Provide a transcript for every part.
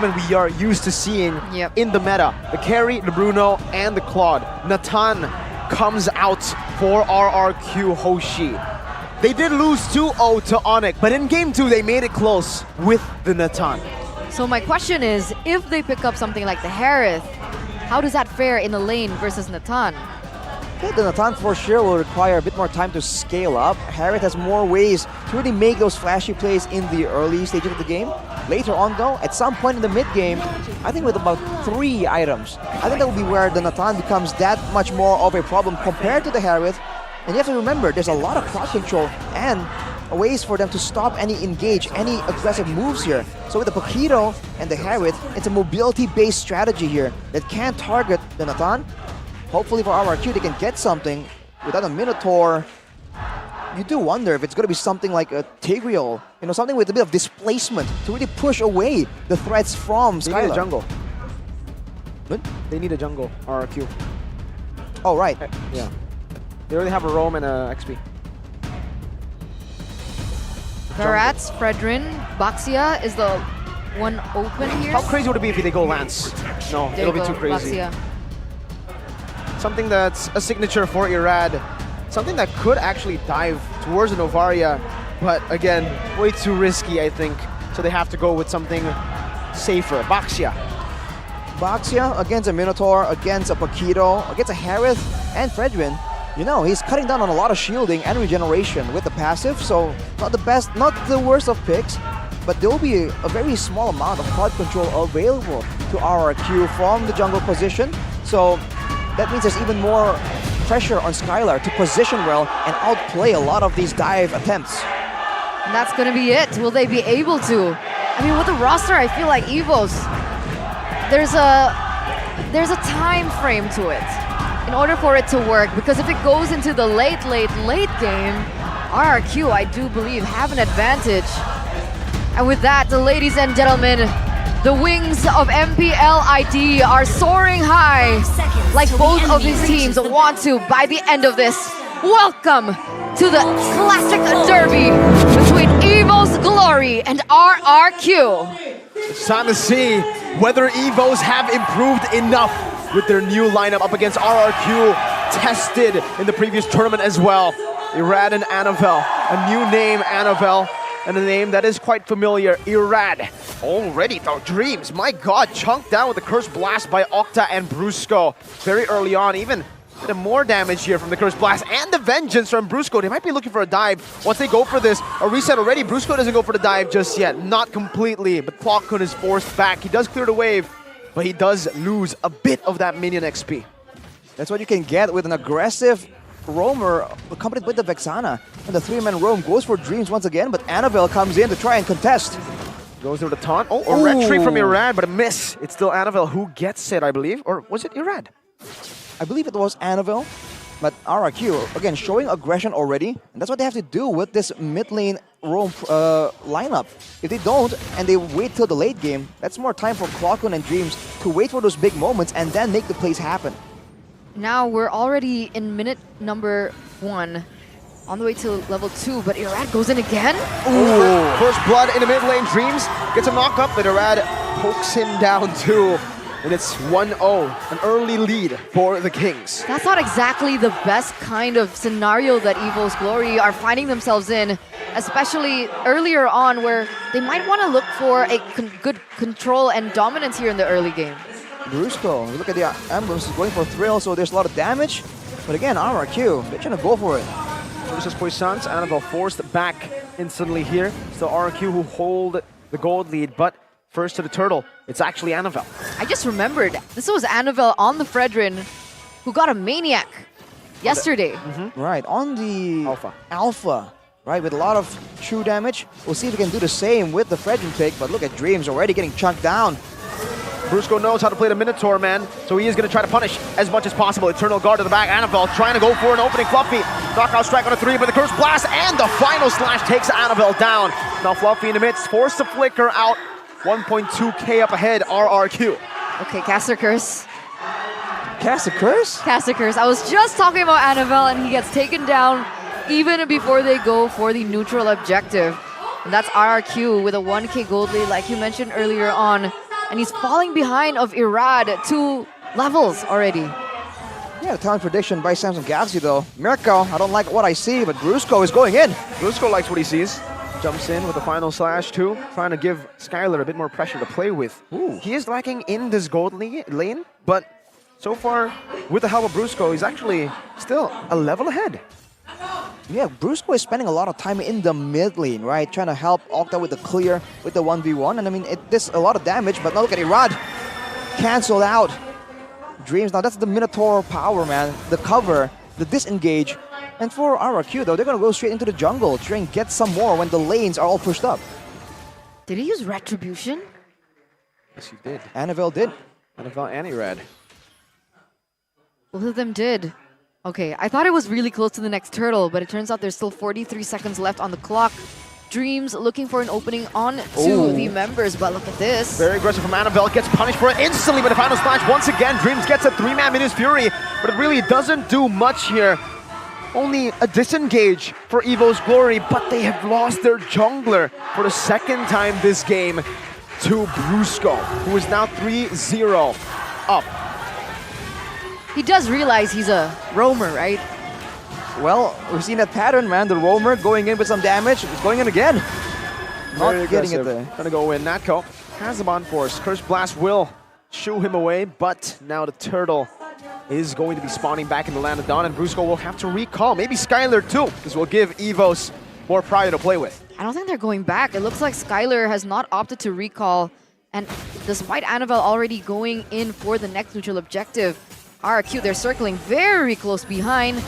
marksmen we are used to seeing in the meta. The carry, the Bruno, and the Claude. Natan comes out for RRQ Hoshi. They did lose 2-0 to Onyx, but in game 2 they made it close with the Natan. So my question is, if they pick up something like the Harith, how does that fare in the lane versus Natan? Yeah, the Natan for sure will require a bit more time to scale up. Harith has more ways to really make those flashy plays in the early stages of the game. Later on though, at some point in the mid game, I think with about 3 items, I think that will be where the Natan becomes that much more of a problem compared to the Harith. And you have to remember, there's a lot of crowd control and ways for them to stop any engage, any aggressive moves here. So with the Paquito and the Harith, it's a mobility-based strategy here that can target the Natan. Hopefully for RRQ they can get something. Without a Minotaur, you do wonder if it's going to be something like a Tigreal, you know, something with a bit of displacement to really push away the threats from Skylar. They need a jungle. What? They need a jungle, RRQ. Oh, right. Yeah. They already have a roam and a XP. Varats, Fredrin, Baxia is the one open here. How crazy would it be if they go Lance? No, There it'll you be go, too crazy. Baxia. Something that's a signature for Irad. Something that could actually dive towards the Novaria, but again, way too risky, I think. So they have to go with something safer. Baxia. Baxia against a Minotaur, against a Paquito, against a Harith and Fredrin. You know, he's cutting down on a lot of shielding and regeneration with the passive, so not the best, not the worst of picks, but there will be a very small amount of crowd control available to RRQ from the jungle position. So that means there's even more pressure on Skylar to position well and outplay a lot of these dive attempts. And that's gonna be it. Will they be able to? I mean, with the roster, I feel like Evos, there's a time frame to it in order for it to work, because if it goes into the late game, RRQ, I do believe, have an advantage. And with that, ladies and gentlemen, the wings of MPL ID are soaring high, like both of these teams want to by the end of this. Welcome to the Classic Derby between Evos Glory and RRQ. It's time to see whether Evos have improved enough with their new lineup up against RRQ, tested in the previous tournament as well. Irad and Anavel, a new name, Anavel, and a name that is quite familiar, Irad. Already though, Dreams, my god, chunked down with the Curse Blast by Octa and Brusco very early on, even a bit more damage here from the Curse Blast and the Vengeance from Brusco. They might be looking for a dive. Once they go for this, a reset already. Brusco doesn't go for the dive just yet, not completely, but Clockhood is forced back. He does clear the wave, but he does lose a bit of that minion XP. That's what you can get with an aggressive roamer accompanied with the Vexana. And the 3-man roam goes for Dreams once again, but Anavel comes in to try and contest. Goes through the taunt. Oh, a retreat from Irad, but a miss. It's still Anavel who gets it, I believe. Or was it Irad? I believe it was Anavel, but RRQ, again, showing aggression already. And that's what they have to do with this mid lane roam lineup. If they don't, and they wait till the late game, that's more time for Clockhood and Dreams to wait for those big moments and then make the plays happen. Now we're already in minute number 1, on the way to level 2, but Irad goes in again? Ooh. First blood in the mid lane. Dreams gets a knock up, but Irad pokes him down too. And it's 1-0, an early lead for the Kings. That's not exactly the best kind of scenario that Evos Glory are finding themselves in, especially earlier on where they might want to look for a good control and dominance here in the early game. Brusco, look at the emblems, he's going for thrill, so there's a lot of damage. But again, RRQ, they're trying to go for it. Versus Poissons, Anavel forced back instantly here. Still RRQ who hold the gold lead, but first to the turtle, it's actually Anavel. I just remembered, this was Anavel on the Fredrin who got a Maniac yesterday. Right, on the Alpha, right, with a lot of true damage. We'll see if we can do the same with the Fredrin pick, but look at Dreams already getting chunked down. Brusco knows how to play the Minotaur, man, so he is going to try to punish as much as possible. Eternal Guard to the back. Anavel trying to go for an opening. Fluffy, knockout strike on a 3, but the Curse Blast and the final slash takes Anavel down. Now Fluffy in the midst, forced to flicker out. 1.2k up ahead, RRQ. Okay, Caster Curse. Caster Curse? Caster Curse. I was just talking about Anavel and he gets taken down even before they go for the neutral objective. And that's RRQ with a 1k gold lead, like you mentioned earlier on. and he's falling behind of Irad 2 levels already. Yeah, the talent prediction by Samsung Galaxy though. Mirko, I don't like what I see, but Brusco is going in. Brusco likes what he sees. Jumps in with the final slash too, trying to give Skylar a bit more pressure to play with. Ooh. He is lacking in this gold lane, but so far, with the help of Brusco, he's actually still a level ahead. Yeah, Brusco is spending a lot of time in the mid lane, right? Trying to help Octa with the clear, with the 1v1. And I mean, it does a lot of damage, but now look at Irad. Cancelled out. Dreams, now that's the Minotaur power, man. The cover, the disengage. And for RRQ though, they're gonna go straight into the jungle, try and get some more when the lanes are all pushed up. Did he use Retribution? Yes, he did. Annabelle did. NFL and Irad. Both of them did. Okay, I thought it was really close to the next turtle, but it turns out there's still 43 seconds left on the clock. Dreams looking for an opening on to the members, but look at this. Very aggressive from Annabelle, gets punished for it instantly with the final splash. Once again, Dreams gets a 3-man Minus Fury, but it really doesn't do much here. Only a disengage for Evo's Glory, but they have lost their jungler for the second time this game to Brusco, who is now 3-0 up. He does realize he's a roamer, right? Well, we've seen that pattern, man. The roamer going in with some damage. It's going in again. Not Very getting it aggressive. there. Gonna go in. Natko has the bond force. Curse Blast will shoo him away, but now the turtle is going to be spawning back in the land of Dawn, and Brusco will have to recall. Maybe Skylar too, because we'll give Evos more pride to play with. I don't think they're going back. It looks like Skylar has not opted to recall, and despite Annabelle already going in for the next neutral objective, RRQ, they're circling very close behind.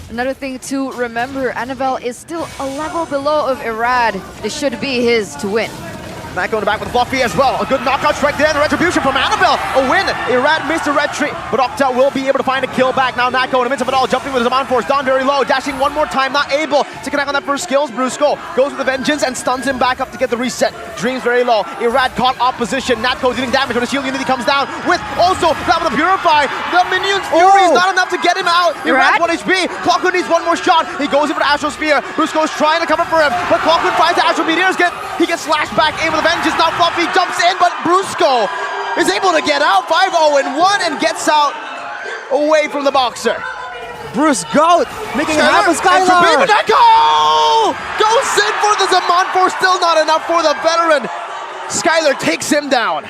Another thing to remember, Annabelle is still a level below of Irad. This should be his to win. Natko in the back with Fluffy as well. A good knockout strike there, and the retribution from Annabelle. A win. Irad missed a retreat, but Octa will be able to find a kill back. Now Natko in the midst of it all, jumping with his on force. Dawn very low, dashing one more time, not able to connect on that first skills. Brusco goes with the vengeance and stuns him back up to get the reset. Dreams very low. Irad caught opposition. Natko dealing damage when the shield unity comes down with also that with the Purify. The minion's fury is not enough to get him out. Irad 1 HP. Clockwood needs one more shot. He goes in for the Astral Spear. Brusco's trying to cover for him, but Clockwood finds the Astral Meteors. He gets slashed back in with the vengeance. Now Fluffy jumps in, but Brusco is able to get out 5-0-1 and gets out away from the boxer. Bruce Goat making it happen. Skylar! Natko goes in for the Zaman Force, still not enough for the veteran. Skylar takes him down.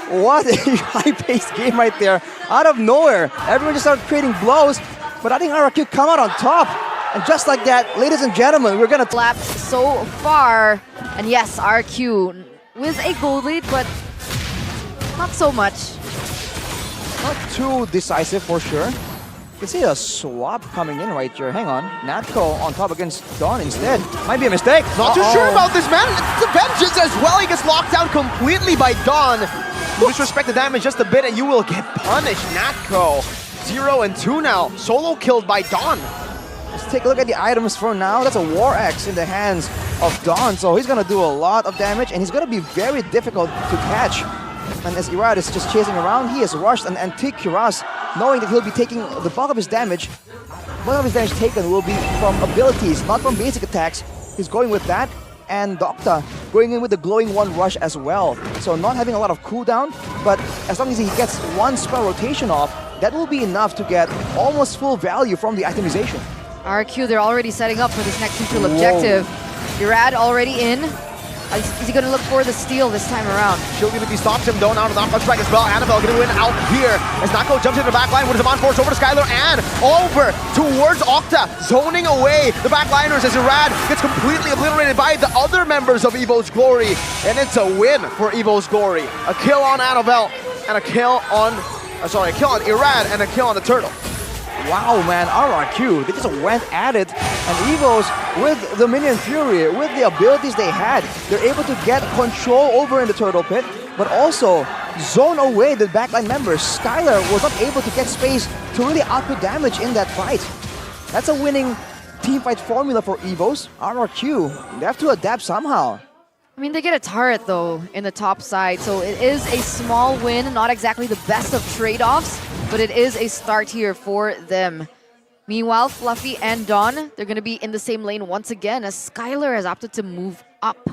What a high-paced game right there. Out of nowhere, everyone just started creating blows, but I think RRQ come out on top. And just like that, ladies and gentlemen, we're gonna Laps so far, and yes, RQ with a gold lead, but not so much. not too decisive for sure. You can see a swap coming in right here. Hang on, Natko on top against Dawn instead. Might be a mistake. Not too sure about this, man. It's the vengeance as well. He gets locked down completely by Dawn. You disrespect the damage just a bit and you will get punished. Natko, 0-2 now. Solo killed by Dawn. Let's take a look at the items for now. That's a War Axe in the hands of Dawn, so he's gonna do a lot of damage and he's gonna be very difficult to catch. And as Irad is just chasing around, he has rushed an Antique Cuirass, knowing that he'll be taking the bulk of his damage. Bulk of his damage taken will be from abilities, not from basic attacks. He's going with that, and Docta going in with the Glowing One Rush as well. So not having a lot of cooldown, but as long as he gets one spell rotation off, that will be enough to get almost full value from the itemization. RQ, they're already setting up for this next neutral objective. Irad already in. Is he going to look for the steal this time around? Shield Unity stops him though, now to the knockout strike as well. Annabelle going to win out here as Natko jumps into the back line with his on force over to Skylar and over towards Octa, zoning away the backliners as Irad gets completely obliterated by the other members of Evo's Glory. And it's a win for Evo's Glory. A kill on Annabelle and a kill on, a kill on Irad and a kill on the Turtle. Wow, man, RRQ, they just went at it, and Evos, with the Minion Fury, with the abilities they had, they're able to get control over in the Turtle Pit, but also zone away the backline members. Skylar was not able to get space to really output damage in that fight. That's a winning teamfight formula for Evos. RRQ, they have to adapt somehow. I mean, they get a turret, though, in the top side, so it is a small win, not exactly the best of trade-offs, but it is a start here for them. Meanwhile, Fluffy and Dawn, they're going to be in the same lane once again, as Skylar has opted to move up.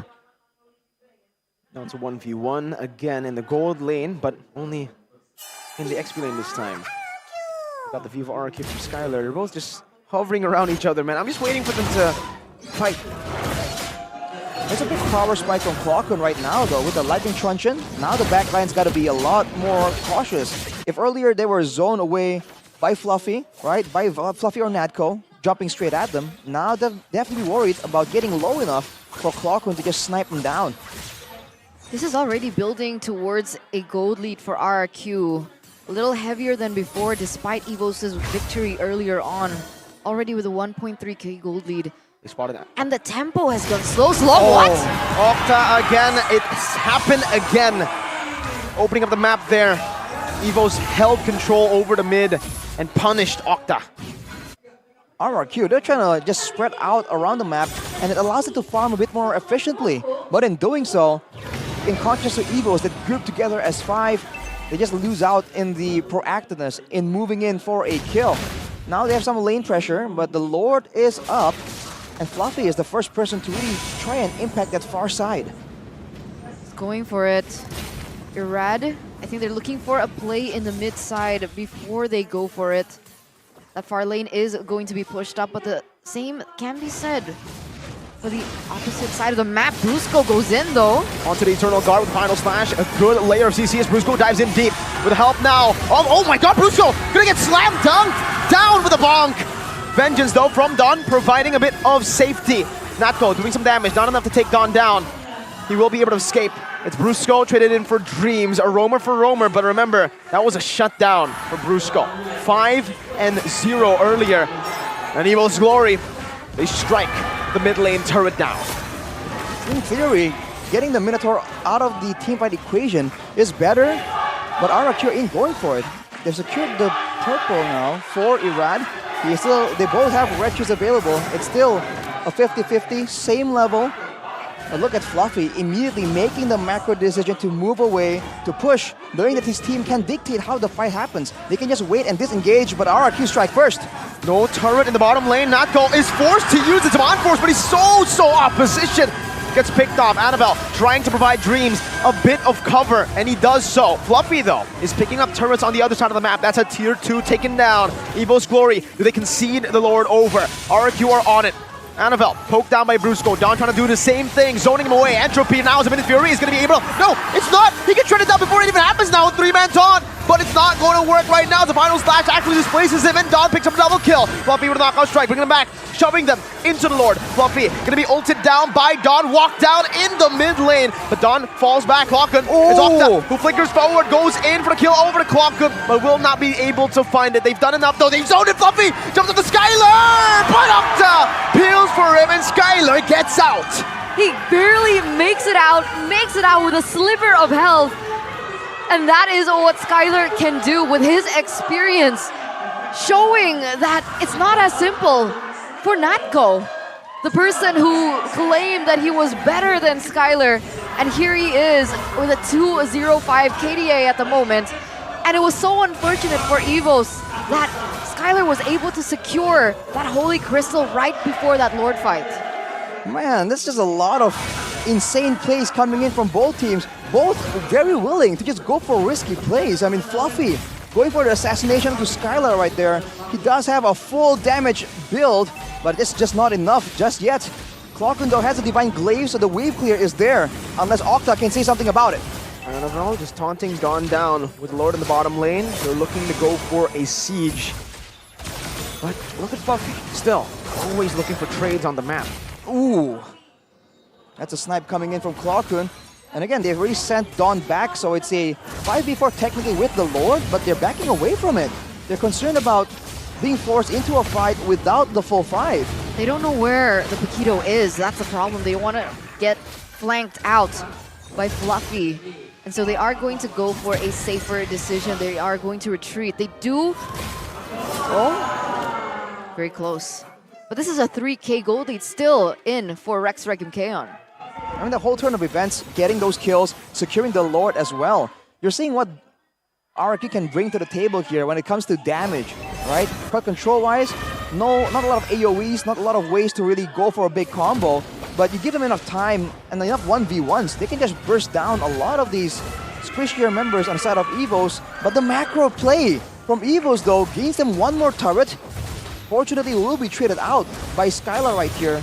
Now it's a 1v1 again in the gold lane, but only in the XP lane this time. Got the view of RRQ from Skylar. They're both just hovering around each other, man. I'm just waiting for them to fight. There's a big power spike from Clockun right now, though, with the lightning truncheon. Now the backline's got to be a lot more cautious. If earlier they were zoned away by Fluffy, right, by Fluffy or Nadco, jumping straight at them, now they have to be worried about getting low enough for Clockun to just snipe them down. This is already building towards a gold lead for RRQ. A little heavier than before, despite Evos' victory earlier on. Already with a 1.3k gold lead. They spotted that. And the tempo has gone slow. What? Octa again. It's happened again. Opening up the map there. Evos held control over the mid and punished Octa. RRQ, they're trying to just spread out around the map, and it allows them to farm a bit more efficiently. But in doing so, in contrast to Evos that group together as 5, they just lose out in the proactiveness in moving in for a kill. Now they have some lane pressure, but the Lord is up, and Fluffy is the first person to really try and impact that far side. Going for it. Irad, I think they're looking for a play in the mid side before they go for it. That far lane is going to be pushed up, but the same can be said for the opposite side of the map. Brusco goes in though. Onto the Eternal Guard with Final Slash. A good layer of CC as Brusco dives in deep with help now. Oh my god, Brusco gonna get slam dunked down with a bonk. Vengeance though from Don, providing a bit of safety. Natko doing some damage, not enough to take Don down. He will be able to escape. It's Brusco traded in for Dreams, a roamer for roamer, but remember, that was a shutdown for Brusco. 5-0 earlier. And Evil's Glory, they strike the mid lane turret down. In theory, getting the Minotaur out of the teamfight equation is better, but RRQ ain't going for it. They've secured the purple now for Irad. They both have red shoes available. It's still a 50-50, same level. But look at Fluffy immediately making the macro decision to move away, to push, knowing that his team can dictate how the fight happens. They can just wait and disengage, but RRQ strike first. No turret in the bottom lane. Natko is forced to use its on force, but he's so opposition. Gets picked off. Annabelle trying to provide Dreams a bit of cover, and he does so. Fluffy, though, is picking up turrets on the other side of the map. That's a tier 2 taken down. Evo's Glory, do they concede the Lord over? RRQ are on it. Annabelle poked down by Brusco. Don trying to do the same thing, zoning him away. Entropy now as a Minute Fury is going to be able to... No, it's not! He gets shredded down before it even happens now with 3-man taunt. But it's not going to work right now. The Final Slash actually displaces him, and Don picks up a double kill. Fluffy with a knockout strike, bringing him back, shoving them into the Lord. Fluffy going to be ulted down by Don, walked down in the mid lane. But Don falls back. Clockun is Octa, who flickers forward, goes in for the kill over to Clockun, but will not be able to find it. They've done enough though. They've zoned it. Fluffy jumps up to Skylar, but Octa peels for him, and Skylar gets out. He barely makes it out with a sliver of health. And that is what Skylar can do with his experience, showing that it's not as simple for Natko, the person who claimed that he was better than Skylar. And here he is with a 2-0-5 KDA at the moment. And it was so unfortunate for Evos that Skylar was able to secure that Holy Crystal right before that Lord fight. Man, this is a lot of insane plays coming in from both teams. Both very willing to just go for risky plays. I mean, Fluffy going for the assassination to Skylar right there. He does have a full damage build, but it's just not enough just yet. Clockun though has a Divine Glaive, so the wave clear is there, unless Octa can say something about it. Annabelle just taunting Don down with Lord in the bottom lane. They're looking to go for a siege. But look at Fluffy, still always looking for trades on the map. Ooh, that's a snipe coming in from Clockun. And again, they've already sent Don back, so it's a 5v4 technically with the Lord, but they're backing away from it. They're concerned about being forced into a fight without the full 5. They don't know where the Paquito is. That's the problem. They want to get flanked out by Fluffy. And so they are going to go for a safer decision. They are going to retreat. They do... Oh, very close. But this is a 3k gold lead still in for Rex Regum Kaon. I mean, the whole turn of events, getting those kills, securing the Lord as well. You're seeing what RRQ can bring to the table here when it comes to damage, right? Crowd control-wise, not a lot of AoEs, not a lot of ways to really go for a big combo. but you give them enough time and enough 1v1s, they can just burst down a lot of these squishier members on the side of Evos. But the macro play from Evos though gains them one more turret. Fortunately, will be traded out by Skylar right here.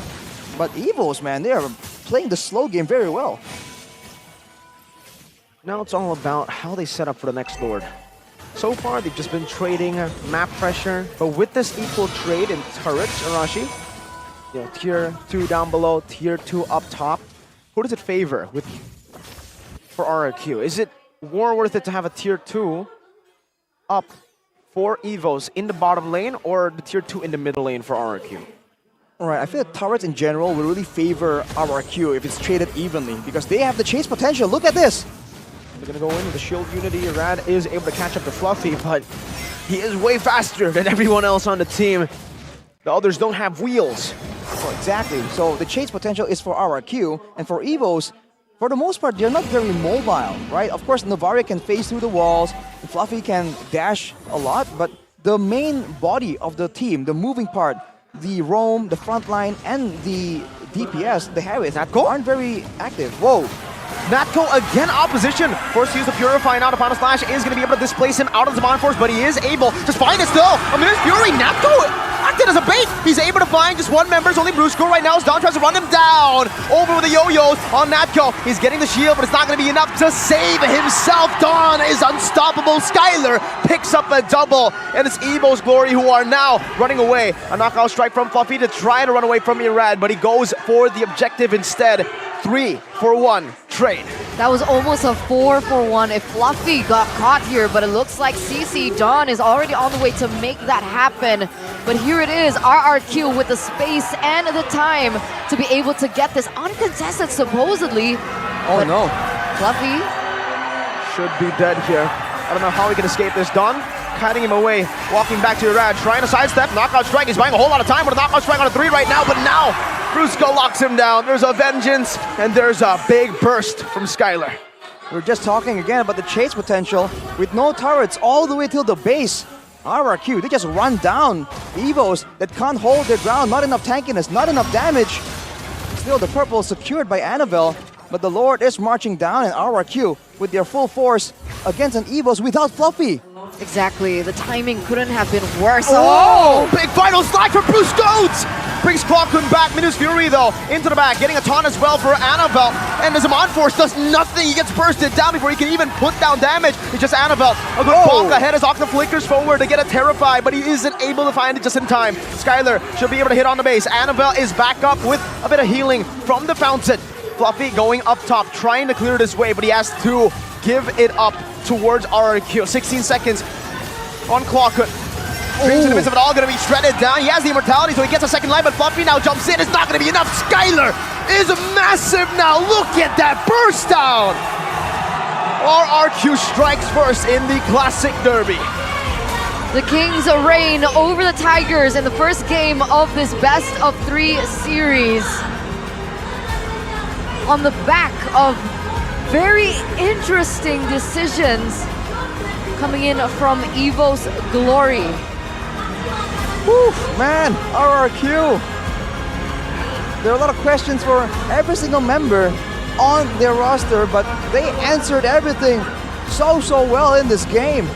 But Evos, man, they are playing the slow game very well. Now it's all about how they set up for the next Lord. So far, they've just been trading map pressure, but with this equal trade in turrets, Arashi, you know, tier 2 down below, tier 2 up top, who does it favor for RRQ? Is it more worth it to have a tier 2 up for Evos in the bottom lane, or the tier 2 in the middle lane for RRQ? Alright, I feel that turrets in general will really favor RRQ if it's traded evenly, because they have the chase potential. Look at this! They're gonna go in with the shield unity. Rad is able to catch up to Fluffy, but he is way faster than everyone else on the team. The others don't have wheels. Oh, exactly. So the chase potential is for RRQ, and for Evos, for the most part, they're not very mobile, right? Of course, Novaria can phase through the walls, and Fluffy can dash a lot, but the main body of the team, the moving part, the roam, the front line, and the DPS, the Harris, aren't very active. Whoa! Natko again opposition. Forced to use the Purify now. The final slash is going to be able to displace him out of the Zaman Force, but he is able to find it still. A minute's Fury. Natko acted as a bait. He's able to find just one member. It's only Brusco right now as Don tries to run him down. Over with the yo-yos on Natko. He's getting the shield, but it's not going to be enough to save himself. Don is unstoppable. Skylar picks up a double, and it's Evo's Glory who are now running away. A knockout strike from Fluffy to try to run away from Irad, but he goes for the objective instead. 3-for-1 trade. That was almost a 4-for-1 if Fluffy got caught here, but it looks like CC Dawn is already on the way to make that happen. But here it is, RRQ with the space and the time to be able to get this uncontested, supposedly. Oh no. Fluffy should be dead here. I don't know how he can escape this. Dawn kiting him away, walking back to Irad, trying to sidestep. Knockout strike, he's buying a whole lot of time with a knockout strike on a 3 right now, but now Brusco locks him down. There's a vengeance, and there's a big burst from Skylar. We're just talking again about the chase potential with no turrets all the way till the base. RRQ, they just run down Evos that can't hold their ground. Not enough tankiness, not enough damage. Still, the purple is secured by Annabelle, but the Lord is marching down, and RRQ with their full force against an Evos without Fluffy. Exactly, the timing couldn't have been worse. Oh! Big final slide for Bruce Goats! Brings Clockhood back. Minute's Fury though, into the back, getting a taunt as well for Annabelle. And the Zaman Force does nothing. He gets bursted down before he can even put down damage. It's just Annabelle. A good bonk ahead as Octa flickers forward to get a Terrify, but he isn't able to find it just in time. Skylar should be able to hit on the base. Annabelle is back up with a bit of healing from the fountain. Fluffy going up top, trying to clear this way, but he has to give it up towards RRQ. 16 seconds on Clockhood. Dreams in the midst of it all gonna be shredded down. He has the immortality, so he gets a second life, but Fluffy now jumps in. It's not gonna be enough. Skylar is massive now. Look at that burst down. RRQ strikes first in the Classic Derby. The Kings reign over the Tigers in the first game of this best of 3 series. On the back of very interesting decisions coming in from Evo's Glory. Whew, man, RRQ. There are a lot of questions for every single member on their roster, but they answered everything so well in this game.